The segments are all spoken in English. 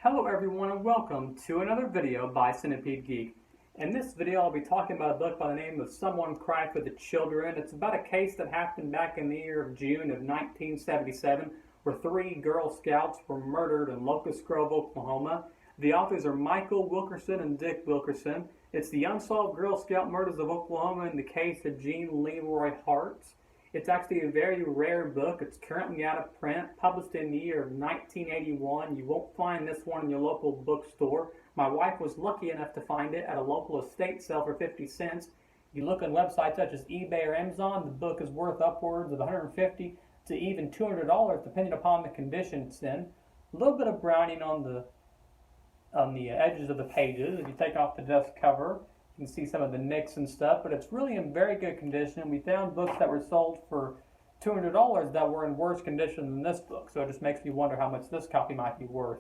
Hello everyone and welcome to another video by Centipede Geek. In this video I'll be talking about a book by the name of Someone Cried for the Children. It's about a case that happened back in the year of June of 1977 where three Girl Scouts were murdered in Locust Grove, Oklahoma. The authors are Michael Wilkerson and Dick Wilkerson. It's the Unsolved Girl Scout Murders of Oklahoma in the case of Jean Leroy Hart. It's actually a very rare book. It's currently out of print, published in the year of 1981. You won't find this one in your local bookstore. My wife was lucky enough to find it at a local estate sale for 50 cents. You look on websites such as eBay or Amazon, the book is worth upwards of $150 to even $200 depending upon the condition it's in. A little bit of browning on the edges of the pages. If you take off the dust cover, you can see some of the nicks and stuff, but it's really in very good condition. We found books that were sold for $200 that were in worse condition than this book, so it just makes me wonder how much this copy might be worth.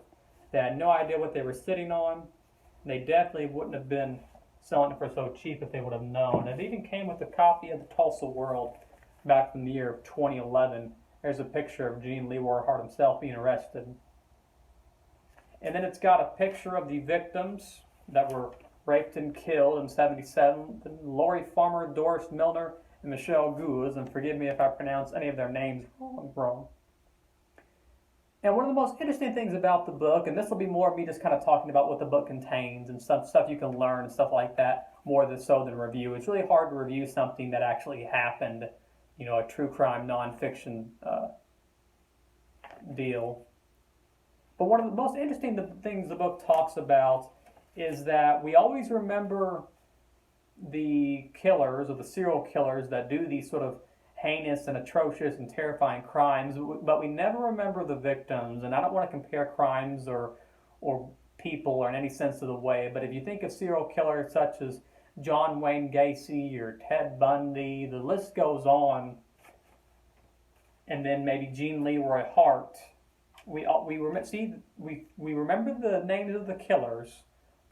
They had no idea what they were sitting on. They definitely wouldn't have been selling it for so cheap if they would have known. It even came with a copy of the Tulsa World back from the year of 2011. There's a picture of Jean Leroy Hart himself being arrested. And then it's got a picture of the victims that were raped and killed in 77, Lori Farmer, Doris Milner, and Michelle Guse, and forgive me if I pronounce any of their names wrong. And one of the most interesting things about the book, and this will be more of me just kind of talking about what the book contains and stuff you can learn and stuff like that, more so than review. It's really hard to review something that actually happened, a true crime, nonfiction deal. But one of the most interesting things the book talks about is that we always remember the killers or the serial killers that do these sort of heinous and atrocious and terrifying crimes, but we never remember the victims. And I don't want to compare crimes or people in any sense of the way, but if you think of serial killers such as John Wayne Gacy or Ted Bundy, the list goes on, and then maybe Jean Leroy Hart, we remember the names of the killers,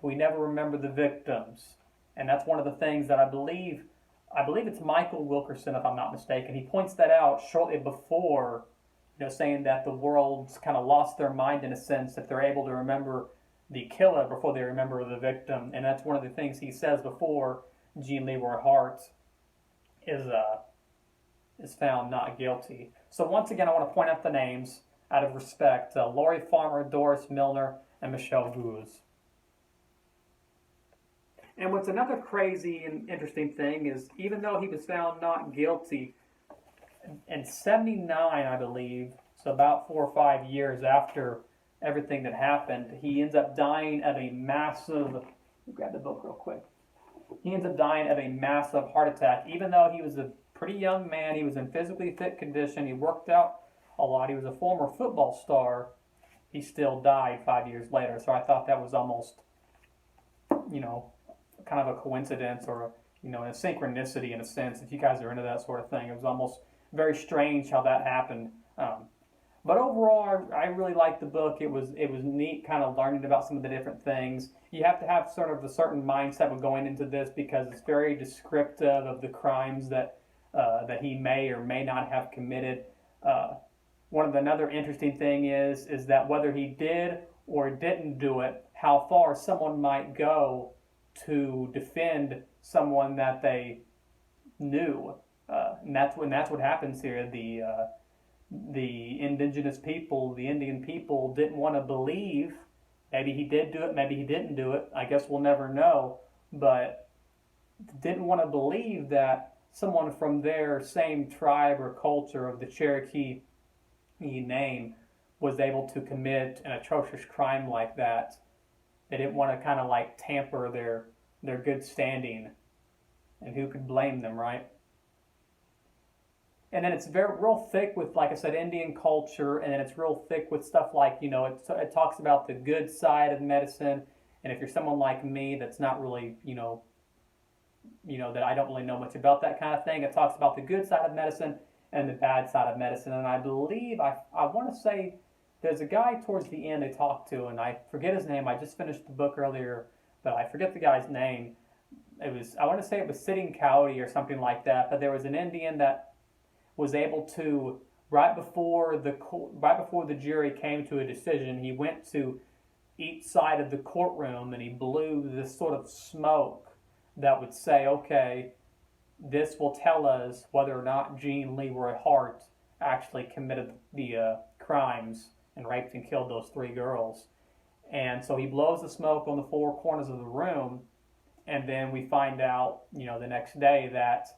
we never remember the victims. And that's one of the things that I believe it's Michael Wilkerson, if I'm not mistaken. He points that out shortly before, saying that the world's kind of lost their mind in a sense if they're able to remember the killer before they remember the victim. And that's one of the things he says before Jean Leroy Hart is found not guilty. So once again, I want to point out the names out of respect. Lori Farmer, Doris Milner, and Michelle Guse. And what's another crazy and interesting thing is, even though he was found not guilty, in 79, I believe, so about 4 or 5 years after everything that happened, he ends up dying of a massive, grab the book real quick. He ends up dying of a massive heart attack, even though he was a pretty young man. He was in physically fit condition. He worked out a lot. He was a former football star. He still died 5 years later. So I thought that was almost, kind of a coincidence or a synchronicity in a sense. If you guys are into that sort of thing, it was almost very strange how that happened. But overall, I really liked the book. It was neat, kind of learning about some of the different things. You have to have sort of a certain mindset when going into this because it's very descriptive of the crimes that he may or may not have committed. Another interesting thing is that whether he did or didn't do it, how far someone might go to defend someone that they knew, and that's what happens here. The indigenous people, the Indian people, didn't want to believe. Maybe he did do it, maybe he didn't do it. I guess we'll never know. But didn't want to believe that someone from their same tribe or culture of the Cherokee name was able to commit an atrocious crime like that. They didn't want to kind of like tamper their good standing, and who could blame them, right? And then it's real thick with, like I said, Indian culture, and then it's real thick with stuff like, it talks about the good side of medicine, and if you're someone like me that's not really, that I don't really know much about that kind of thing, it talks about the good side of medicine and the bad side of medicine, and I believe, I want to say, there's a guy towards the end they talk to, and I forget his name. I just finished the book earlier, but I forget the guy's name. I want to say it was Sitting Coyote or something like that, but there was an Indian that was able to, right before the jury came to a decision, he went to each side of the courtroom, and he blew this sort of smoke that would say, okay, this will tell us whether or not Jean Leroy Hart actually committed the crimes and raped and killed those 3 girls. And so he blows the smoke on the 4 corners of the room, and then we find out, the next day that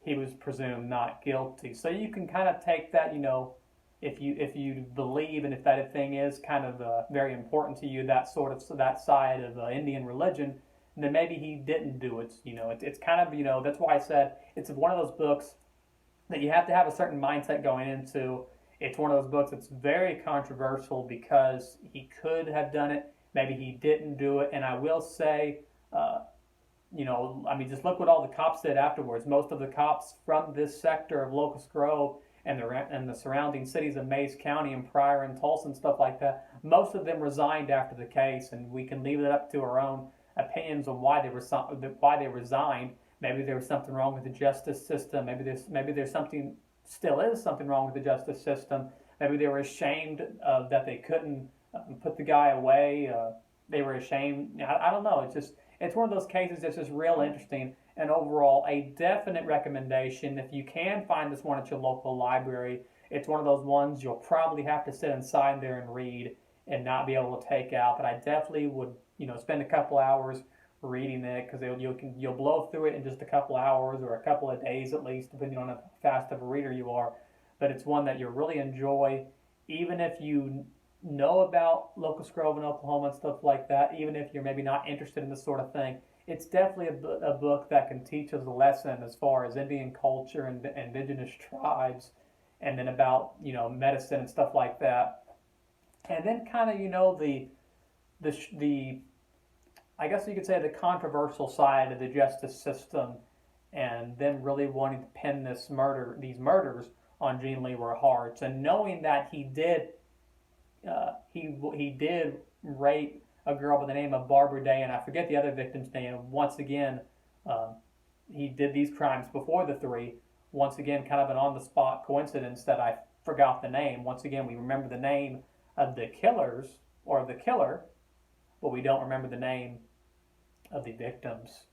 he was presumed not guilty. So you can kind of take that, if you believe, and if that thing is kind of very important to you, that side of Indian religion, then maybe he didn't do it. It's kind of, that's why I said it's one of those books that you have to have a certain mindset going into. It's one of those books that's very controversial because he could have done it, maybe he didn't do it, and I will say, just look what all the cops did afterwards. Most of the cops from this sector of Locust Grove and the surrounding cities of Mays County and Pryor and Tulsa and stuff like that, most of them resigned after the case, and we can leave it up to our own opinions on why they resigned. Maybe there was something wrong with the justice system. Maybe there's something wrong with the justice system. Maybe they were ashamed that they couldn't put the guy away. They were ashamed. I don't know. It's one of those cases that's just real interesting. And overall, a definite recommendation. If you can find this one at your local library, it's one of those ones you'll probably have to sit inside there and read and not be able to take out. But I definitely would, spend a couple hours reading it, because you'll blow through it in just a couple hours or a couple of days at least, depending on how fast of a reader you are. But it's one that you'll really enjoy, even if you know about Locust Grove in Oklahoma and stuff like that, even if you're maybe not interested in this sort of thing. It's definitely a book that can teach us a lesson as far as Indian culture and indigenous tribes, and then about, medicine and stuff like that. And then kind of, the I guess you could say the controversial side of the justice system, and then really wanting to pin these murders on Jean Leroy Hart, and knowing that he did rape a girl by the name of Barbara Day, and I forget the other victim's name. Once again, he did these crimes before the 3. Once again, kind of an on-the-spot coincidence that I forgot the name. Once again, we remember the name of the killers or the killer, but we don't remember the name of the victims.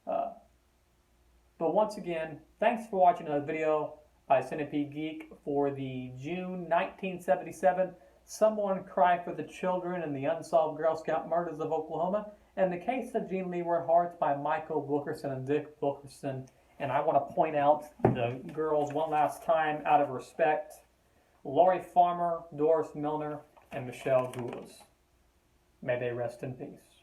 But once again, thanks for watching another video by Centipede Geek for the June 1977 Someone Cry for the Children and the Unsolved Girl Scout Murders of Oklahoma, and the case of Jean Leroy Hart by Michael Wilkerson and Dick Wilkerson. And I want to point out the girls one last time out of respect: Lori Farmer, Doris Milner, and Michelle Guse. May they rest in peace.